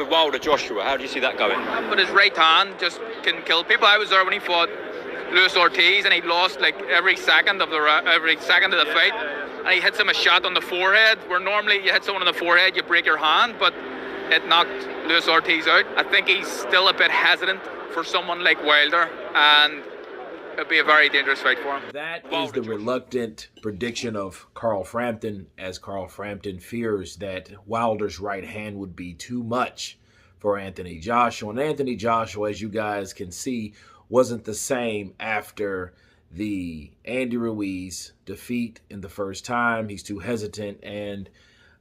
with Wilder Joshua? How do you see that going? But his right hand just can kill people. I was there when he fought Wilder'S, and he lost like every second of the fight. And he hits him a shot on the forehead, where normally you hit someone on the forehead, you break your hand, but it knocked Wilder'S out. I think he's still a bit hesitant for someone like Wilder, and it'd be a very dangerous fight for him. That is the reluctant prediction of Carl Frampton, as Carl Frampton fears that Wilder's right hand would be too much for Anthony Joshua. And Anthony Joshua, as you guys can see, wasn't the same after the Andy Ruiz defeat in the first time. He's too hesitant, and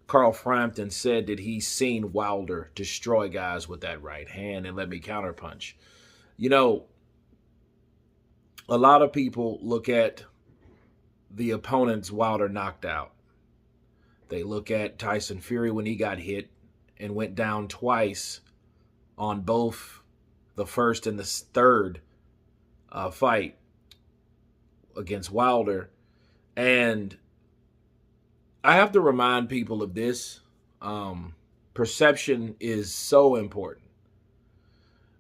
Carl Frampton said that he's seen Wilder destroy guys with that right hand. And let me counterpunch. You know, a lot of people look at the opponents Wilder knocked out. They look at Tyson Fury when he got hit and went down twice on both the first and the third fight against Wilder. And I have to remind people of this. Perception is so important.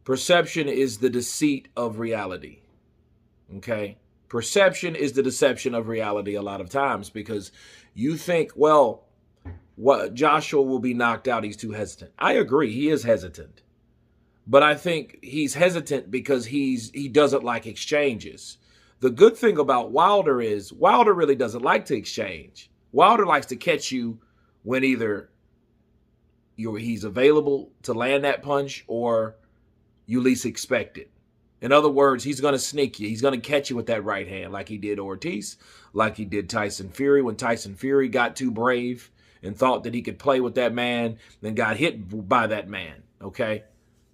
Perception is the deceit of reality. Okay? Perception is the deception of reality a lot of times, because you think, well, what Joshua will be knocked out, he's too hesitant. I agree, he is hesitant. But I think he's hesitant because he doesn't like exchanges. The good thing about Wilder is Wilder really doesn't like to exchange. Wilder likes to catch you when either he's available to land that punch or you least expect it. In other words, he's going to sneak you. He's going to catch you with that right hand like he did Ortiz, like he did Tyson Fury when Tyson Fury got too brave and thought that he could play with that man, then got hit by that man, okay,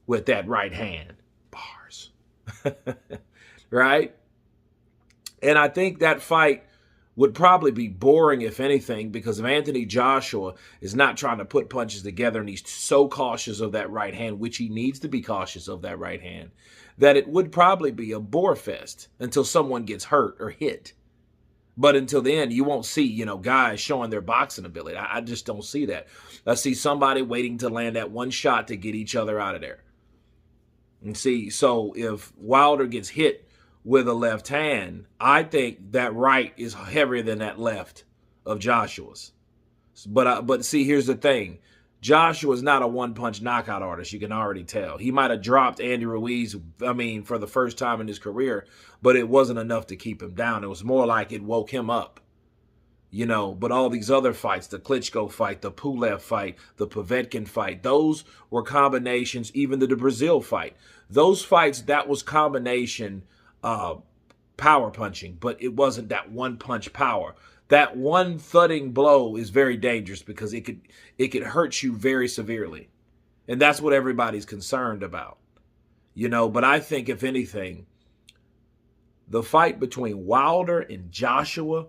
with that right hand. Bars. Right? And I think that fight would probably be boring, if anything, because if Anthony Joshua is not trying to put punches together and he's so cautious of that right hand, which he needs to be cautious of that right hand, that it would probably be a bore fest until someone gets hurt or hit. But until then, you won't see, guys showing their boxing ability. I just don't see that. I see somebody waiting to land that one shot to get each other out of there. And see, so if Wilder gets hit with a left hand, I think that right is heavier than that left of Joshua's. But see, here's the thing. Joshua's not a one-punch knockout artist. You can already tell. He might have dropped Andy Ruiz, for the first time in his career, but it wasn't enough to keep him down. It was more like it woke him up. But all these other fights, the Klitschko fight, the Pulev fight, the Povetkin fight, those were combinations, even the Brazil fight. Those fights, that was combination power punching, but it wasn't that one punch power. That one thudding blow is very dangerous because it could hurt you very severely. And that's what everybody's concerned about. But I think if anything, the fight between Wilder and Joshua,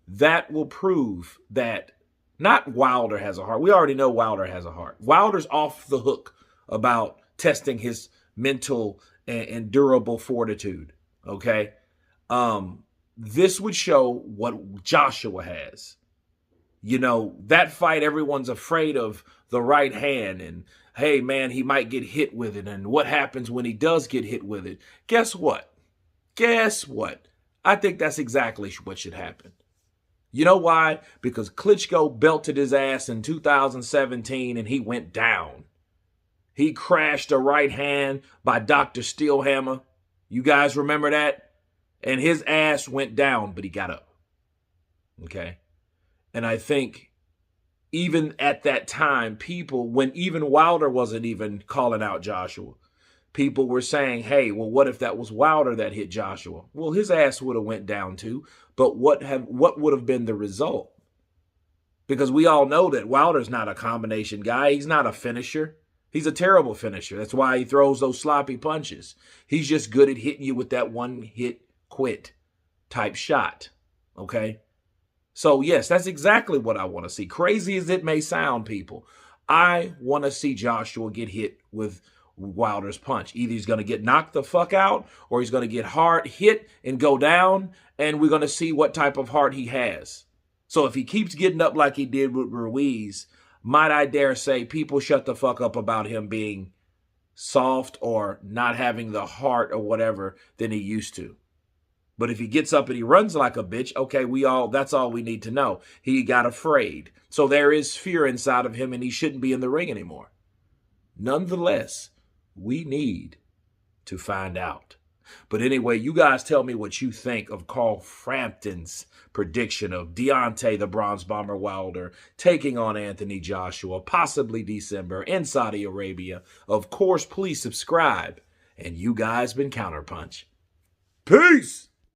that will prove that not Wilder has a heart. We already know Wilder has a heart. Wilder's off the hook about testing his mental and durable fortitude. Okay? This would show what Joshua has. That fight, everyone's afraid of the right hand and, hey, man, he might get hit with it. And what happens when he does get hit with it? Guess what? I think that's exactly what should happen. You know why? Because Klitschko belted his ass in 2017 and he went down. He crashed a right hand by Dr. Steelhammer. You guys remember that? And his ass went down, but he got up. Okay? And I think even at that time, people, when even Wilder wasn't even calling out Joshua, people were saying, hey, well, what if that was Wilder that hit Joshua? Well, his ass would have went down too, but what would have been the result? Because we all know that Wilder's not a combination guy. He's not a finisher. He's a terrible finisher. That's why he throws those sloppy punches. He's just good at hitting you with that one hit quit type shot. Okay? So, yes, that's exactly what I want to see. Crazy as it may sound, people, I want to see Joshua get hit with Wilder's punch. Either he's going to get knocked the fuck out or he's going to get hard hit and go down, and we're going to see what type of heart he has. So if he keeps getting up like he did with Ruiz, might I dare say, people shut the fuck up about him being soft or not having the heart or whatever than he used to. But if he gets up and he runs like a bitch, okay, that's all we need to know. He got afraid. So there is fear inside of him and he shouldn't be in the ring anymore. Nonetheless, we need to find out. But anyway, you guys tell me what you think of Carl Frampton's prediction of Deontay the Bronze Bomber Wilder taking on Anthony Joshua, possibly December in Saudi Arabia. Of course, please subscribe. And you guys been Counterpunch. Peace!